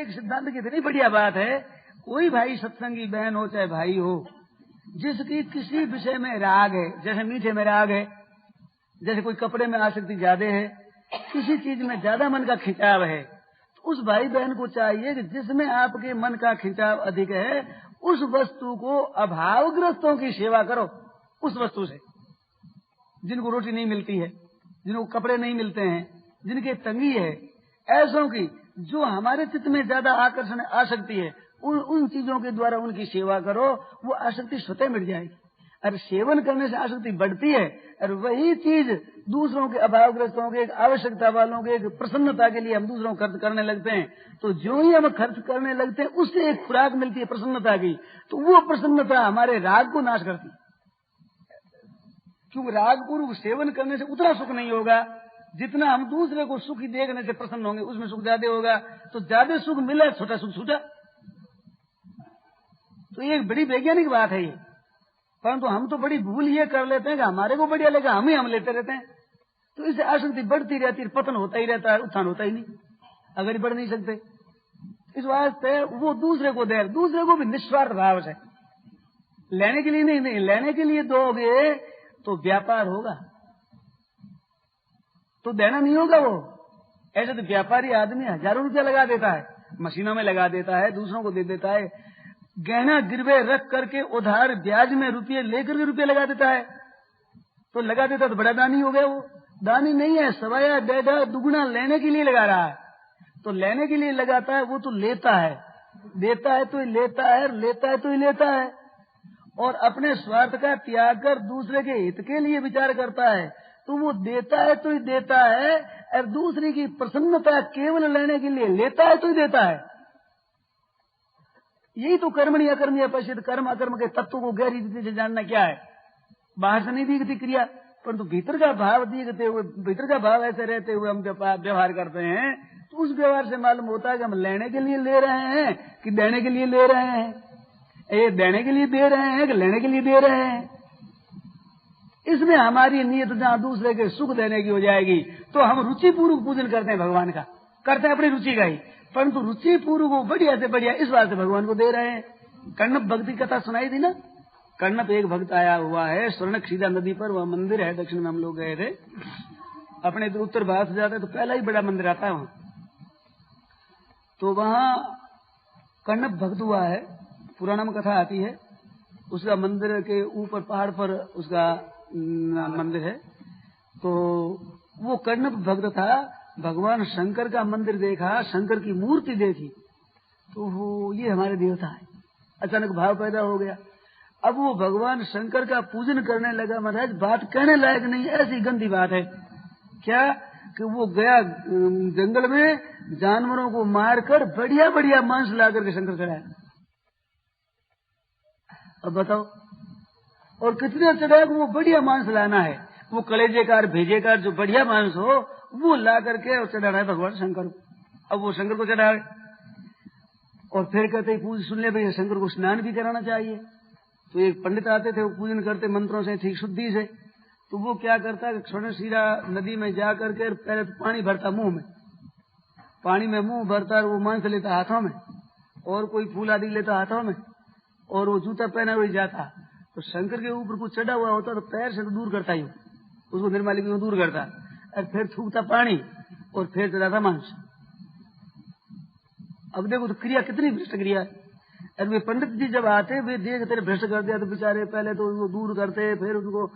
एक सिद्धांत की इतनी बढ़िया बात है, कोई भाई सत्संगी बहन हो चाहे भाई हो, जिसकी किसी विषय में राग है, जैसे मीठे में राग है, जैसे कोई कपड़े में आसक्ति ज्यादा है, किसी चीज में ज्यादा मन का खिंचाव है, तो उस भाई बहन को चाहिए कि जिसमें आपके मन का खिंचाव अधिक है, उस वस्तु को अभावग्रस्तों की सेवा करो। उस वस्तु से जिनको रोटी नहीं मिलती है, जिनको कपड़े नहीं मिलते हैं, जिनके तंगी है, ऐसों की जो हमारे चित्त में ज्यादा आकर्षण आसक्ति है, उन चीजों के द्वारा उनकी सेवा करो, वो आसक्ति स्वतः मिट जाएगी। और सेवन करने से आसक्ति बढ़ती है, और वही चीज दूसरों के अभावग्रस्तों के, आवश्यकता वालों के, प्रसन्नता के लिए हम दूसरों को खर्च करने लगते हैं। तो जो ही हम खर्च करने लगते हैं, उससे एक खुराक मिलती है प्रसन्नता की, तो वो प्रसन्नता हमारे राग को नाश करती है। क्योंकि राग पूर्वक सेवन करने से उतना सुख नहीं होगा जितना हम दूसरे को सुखी देखने से प्रसन्न होंगे, उसमें सुख ज्यादा होगा। तो ज्यादा सुख मिला, छोटा सुख छूटा। तो ये एक बड़ी वैज्ञानिक बात है ये। परंतु हम तो बड़ी भूल ये कर लेते हैं कि हमारे को बढ़िया लगा, हम लेते रहते हैं। तो इससे आसक्ति बढ़ती रहती है, पतन होता ही रहता है, उत्थान होता ही नहीं, अगर ही बढ़ नहीं सकते। इस वास्ते वो दूसरे को दे, दूसरे को भी निस्वार्थ भाव से, लेने के लिए नहीं, लेने के लिए दोगे तो व्यापार होगा, तो देना नहीं होगा। वो ऐसे तो व्यापारी आदमी हजारों रुपया लगा देता है, मशीनों में लगा देता है, दूसरों को दे देता है, गहना गिरवे रख करके उधार ब्याज में रुपये लेकर के रुपये लगा देता है। तो लगा देता तो बड़ा दानी हो गया। वो दानी नहीं है, सवाया डेढ़ा दुगुना लेने के लिए लगा रहा है। तो लेने के लिए लगाता है, वो तो लेता है, देता है तो ही लेता है, लेता है तो ही लेता है, और अपने स्वार्थ का त्याग कर दूसरे के हित के लिए विचार करता है। तो वो देता है तो ही देता है, और दूसरे की प्रसन्नता केवल लेने के लिए लेता है तो ही देता है। यही तो कर्मणि अकर्मणि अपश्यत, कर्म अकर्म के तत्व को गहरी रीति से जानना क्या है। बाहर से नहीं दिखती क्रिया, परंतु भीतर का भाव दिखते हुए, भीतर का भाव ऐसे रहते हुए हम व्यवहार करते हैं, तो उस व्यवहार से मालूम होता है कि हम लेने के लिए ले रहे हैं कि देने के लिए ले रहे हैं, ये देने के लिए दे रहे हैं कि लेने के लिए दे रहे हैं। इसमें हमारी नीयत जहाँ दूसरे के सुख देने की हो जाएगी, तो हम रुचि पूर्वक पूजन करते हैं भगवान का, करते हैं अपनी रुचि का ही, परंतु रुचि पूर्वक को बढ़िया से बढ़िया इस बात से भगवान को दे रहे हैं। कर्णप भक्ति कथा सुनाई थी ना। कर्णप एक भक्त आया हुआ है स्वर्णक्षीरा नदी पर, वह मंदिर है, दक्षिण में हम लोग गए थे। अपने उत्तर भारत से जाते तो पहला ही बड़ा मंदिर आता है वहां। तो वहां कर्णप भक्त हुआ है, पुराना में कथा आती है। उसका मंदिर के ऊपर पहाड़ पर उसका मंदिर है। तो वो कर्णप भक्त था, भगवान शंकर का मंदिर देखा, शंकर की मूर्ति देखी, तो वो ये हमारे देवता है, अचानक भाव पैदा हो गया। अब वो भगवान शंकर का पूजन करने लगा। महाराज बात कहने लायक नहीं, ऐसी गंदी बात है। क्या कि वो गया जंगल में, जानवरों को मारकर बढ़िया बढ़िया मांस ला करके शंकर चढ़ाया। अब बताओ, और कितने चढ़ाया को वो बढ़िया मांस लाना है, वो कलेजेकार भेजेकार जो बढ़िया मांस हो वो ला करके और चढ़ा रहा है भगवान शंकर को। अब वो शंकर को चढ़ाए, और फिर कहते पूज सुन ले भैया, शंकर को स्नान भी कराना चाहिए। तो एक पंडित आते थे, वो पूजन करते मंत्रों से, ठीक शुद्धि से। तो वो क्या करता है, स्वर्णक्षीरा नदी में जा करके पहले तो पानी भरता मुंह में, पानी में मुंह भरता, वो मांस लेता हाथों में, और कोई फूल आदि लेता हाथों में, और वो जूता पहना हुआ जाता। तो शंकर के ऊपर कुछ चढ़ा हुआ होता तो पैर से तो दूर करता ही, उसको निर्माली को दूर करता, और फिर थूकता पानी, और फिर चढ़ाता मांस। अब देखो तो क्रिया कितनी भ्रष्ट क्रिया है। और वे पंडित जी जब आते, वे देख तेरे भ्रष्ट कर दिया, तो बेचारे पहले तो उनको दूर करते, फिर उनको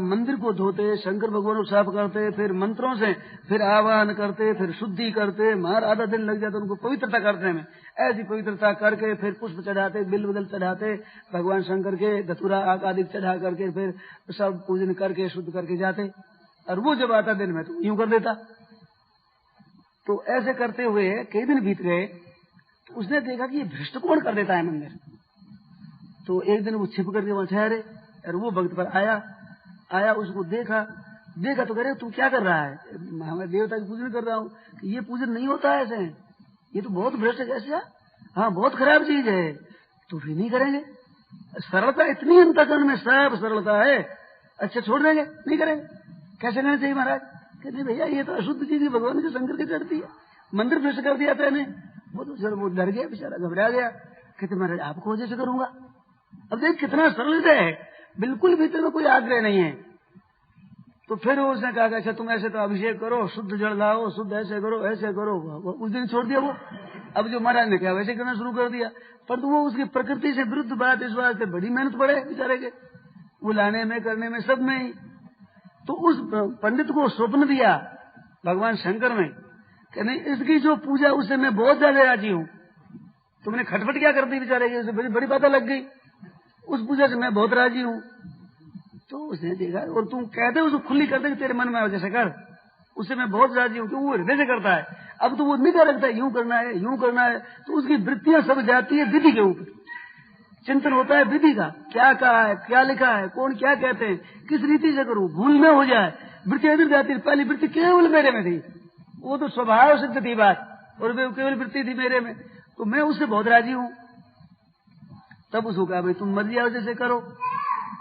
मंदिर को धोते, शंकर भगवान को साफ करते, फिर मंत्रों से फिर आवाहन करते, फिर शुद्धि करते, मार आधा दिन लग जाता उनको पवित्रता करने में। ऐसी पवित्रता करके फिर पुष्प चढ़ाते, बिल बदल चढ़ाते भगवान शंकर के, धतूरा आदि चढ़ा करके फिर सब पूजन करके शुद्ध करके जाते। और वो जब आता दिन में तो यूं कर देता। तो ऐसे करते हुए कई दिन बीत गए, तो उसने देखा कि ये भ्रष्ट कौन कर देता है मंदिर। तो एक दिन वो छिप करके वहां ठहरे, और वो भक्त पर आया, उसको देखा तो करे तू क्या कर रहा है। हमारे देवता की पूजन कर रहा हूँ। कि ये पूजन नहीं होता है ऐसे, ये तो बहुत भ्रष्ट है। कैसे? हाँ, बहुत खराब चीज है, तो फिर नहीं करेंगे। सरलता इतनी अंतःकरण में, सब सरलता है, अच्छा छोड़ देंगे, नहीं करेंगे। कैसे करना चाहिए महाराज? कहते भैया ये तो अशुद्ध चीज भगवान के शंकर के चढ़ती है, मंदिर भ्रष्ट कर दिया तेने, वो तो वो डर गया बेचारा, घबरा गया, कहते महाराज आपको वजह से करूंगा। अब देख कितना सरल है, बिल्कुल भीतर में कोई आग्रह नहीं है। तो फिर उसने कहा अच्छा तुम ऐसे तो अभिषेक करो, शुद्ध जल लाओ, शुद्ध ऐसे करो। उस दिन छोड़ दिया वो। अब जो महाराज ने कहा वैसे करना शुरू कर दिया, पर तो वो उसकी प्रकृति से विरुद्ध बात, इस बात से बड़ी मेहनत पड़े बेचारे के, वो लाने में करने में सब में ही। तो उस पंडित को स्वप्न दिया भगवान शंकर में कि नहीं इसकी जो पूजा उससे मैं बहुत ज्यादा राजी हूँ। तुमने खटपट क्या कर दी बेचारे की, उसे बड़ी बातें लग गई, उस पूजा से मैं बहुत राजी हूँ। तो उसने देखा, और तुम कहते उसको खुली कर दे कि तेरे मन में जैसे कर, उससे मैं बहुत राजी हूँ, क्योंकि वो हृदय से करता है। अब तो वो निगाह रखता है यूं करना है, तो उसकी वृत्तियां सब जाती है विधि के ऊपर, चिंतन होता है विधि का, क्या कहा है, क्या लिखा है, कौन क्या कहते हैं, किस रीति से करूं, भूल न हो जाए। वृत्ति इधर जाती है, पहली वृत्ति केवल मेरे में थी, वो तो स्वभाव सिद्ध थी बात, और वे केवल वृत्ति थी मेरे में, तो मैं उससे बहुत राजी हूँ। तब उसको कहा भाई तुम मर्जी आओ जैसे करो।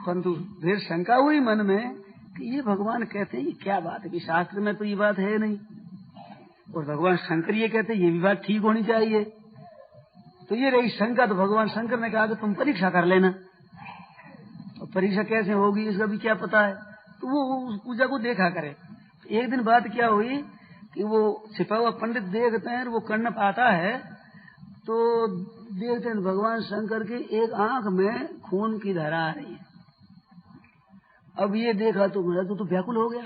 परंतु फिर शंका हुई मन में कि ये भगवान कहते हैं ये क्या बात है कि शास्त्र में तो ये बात है नहीं, और भगवान शंकर ये कहते हैं ये भी बात ठीक होनी चाहिए। तो ये रही शंका। तो भगवान शंकर ने कहा कि तुम परीक्षा कर लेना। तो परीक्षा कैसे होगी इसका भी क्या पता है, तो वो उस पूजा को देखा करे। एक दिन बात क्या हुई कि वो छिपा हुआ पंडित देखते हैं, वो कर्णप आता है तो देखते हैं भगवान शंकर की एक आंख में खून की धारा आ रही है। अब ये देखा तो मेरा तो व्याकुल हो गया,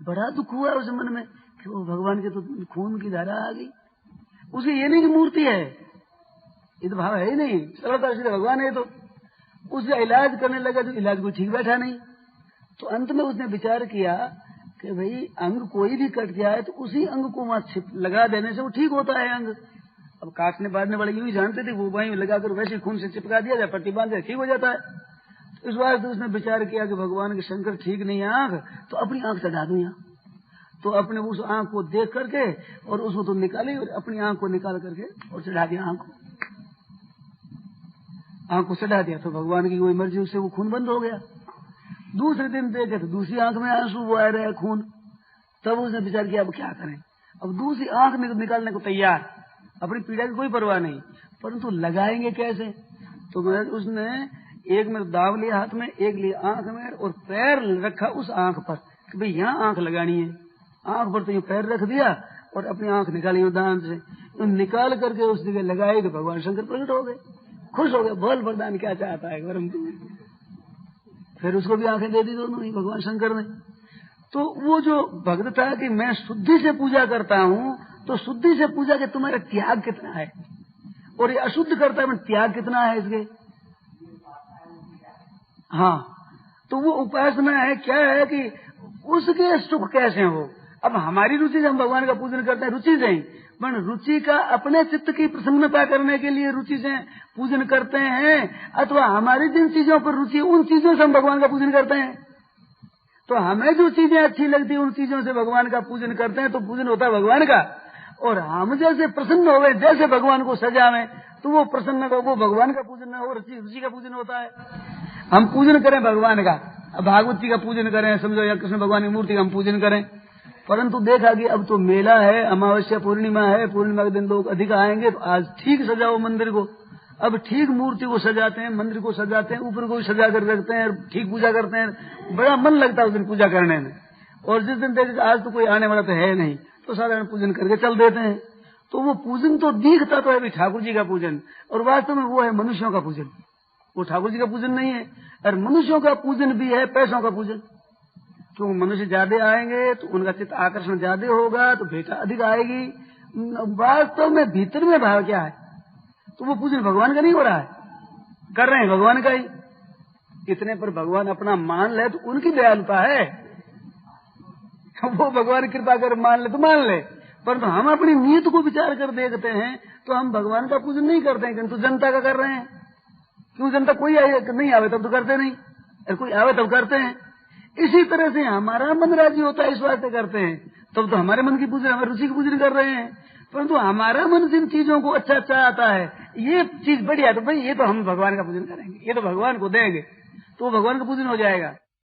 बड़ा दुख हुआ उस मन में कि वो भगवान के तो खून की धारा आ गई। उसे ये नहीं कि मूर्ति है, ये तो भाव है ही नहीं, सरलता से भगवान है। तो उसका इलाज करने लगा तो इलाज को ठीक बैठा नहीं। तो अंत में उसने विचार किया कि भाई अंग कोई भी कट जाए तो उसी अंग को वहां लगा देने से वो ठीक होता है अंग। अब काटने बांटने वाले यूं ही जानते थे, वो वहीं लगाकर वैसे खून से चिपका दिया जाए, पट्टी बांध दिया, ठीक हो जाता है। तो इस बार तो उसने विचार किया कि भगवान के शंकर ठीक नहीं है आंख, तो अपनी आंख चढ़ा दूं यहाँ। तो अपने उस आंख को देख करके और उसको तो निकाली और अपनी आंख को निकाल करके और चढ़ा दिया आंख को चढ़ा दिया। तो भगवान की कोई मर्जी, उससे वो खून बंद हो गया। दूसरे दिन देखे तो दूसरी आंख में आंसू वो आ रहे खून। तब उसने विचार किया अब क्या करें। अब दूसरी आंख निकालने को तैयार, अपनी पीड़ा की कोई परवाह नहीं, परंतु लगाएंगे कैसे। तो उसने एक में दाव लिया हाथ में, एक लिया आंख में, और पैर रखा उस आंख पर कि भाई यहाँ आंख लगानी है। आंख पर तो ये पैर रख दिया और अपनी आंख निकाली दांत से, निकाल करके उस जगह लगाई तो भगवान शंकर प्रकट हो गए, खुश हो गए, बोल वरदान क्या चाहता है वरम। फिर उसको भी आंखें दे दी दोनों ही भगवान शंकर ने। तो वो जो भक्त था कि मैं शुद्धि से पूजा करता हूँ, तो शुद्धि से पूजा के तुम्हारा त्याग कितना है, और ये अशुद्ध करता है मैं त्याग कितना है इसके। हाँ, तो वो उपासना है क्या है कि उसके सुख कैसे हो। अब हमारी रुचि से हम भगवान का पूजन करते हैं, रुचि से ही, पर रुचि का अपने चित्त की प्रसन्नता करने के लिए रुचि से पूजन करते हैं, अथवा हमारी जिन चीजों पर रुचि उन चीजों से हम भगवान का पूजन करते हैं। तो हमें जो चीजें अच्छी लगती है उन चीजों से भगवान का पूजन करते हैं, तो पूजन होता है भगवान का। और हम जैसे प्रसन्न हो गए, जैसे भगवान को सजावे, तो वो प्रसन्न का वो भगवान का पूजन है, वो रुचि का पूजन होता है। हम पूजन करें भगवान का, भागवत जी का पूजन करें, समझो, या कृष्ण भगवान की मूर्ति का हम पूजन करें, परंतु देखा कि अब तो मेला है, अमावस्या पूर्णिमा है, पूर्णिमा के दिन लोग अधिक आएंगे, तो आज ठीक सजाओ मंदिर को। अब ठीक मूर्ति को सजाते हैं, मंदिर को सजाते हैं, ऊपर को सजा कर रखते हैं, ठीक पूजा करते हैं, बड़ा मन लगता है उस दिन पूजा करने में। और जिस दिन देखे आज तो कोई आने वाला तो है नहीं, तो साधारण पूजन करके चल देते हैं। तो वो पूजन तो दिखता तो है भी ठाकुर जी का पूजन, और वास्तव में वो है मनुष्यों का पूजन, वो ठाकुर जी का पूजन नहीं है। और मनुष्यों का पूजन भी है पैसों का पूजन, क्यों मनुष्य ज्यादा आएंगे तो उनका चित्त आकर्षण ज्यादा होगा, तो भेंट अधिक आएगी। वास्तव में भीतर में भाव क्या है, तो वो पूजन भगवान का नहीं हो रहा है, कर रहे हैं भगवान का ही। इतने पर भगवान अपना मान ले तो उनकी दयालुता है, वो भगवान कृपा कर मान ले तो मान ले, परंतु हम अपनी नीयत को विचार कर देखते हैं तो हम भगवान का पूजन नहीं करते हैं, किंतु जनता का कर रहे हैं। क्यों, जनता कोई नहीं आवे तब तो करते नहीं, और कोई आवे तब करते हैं। इसी तरह से हमारा मन राजी होता है, इस वास्ते करते हैं, तब तो हमारे मन की पूजन, हमारी रुचि की पूजन कर रहे हैं। परंतु हमारा मन जिन चीजों को अच्छा अच्छा आता है, ये चीज बढ़िया, तो भाई ये तो हम भगवान का पूजन करेंगे, ये तो भगवान को देंगे, तो भगवान का पूजन हो जाएगा।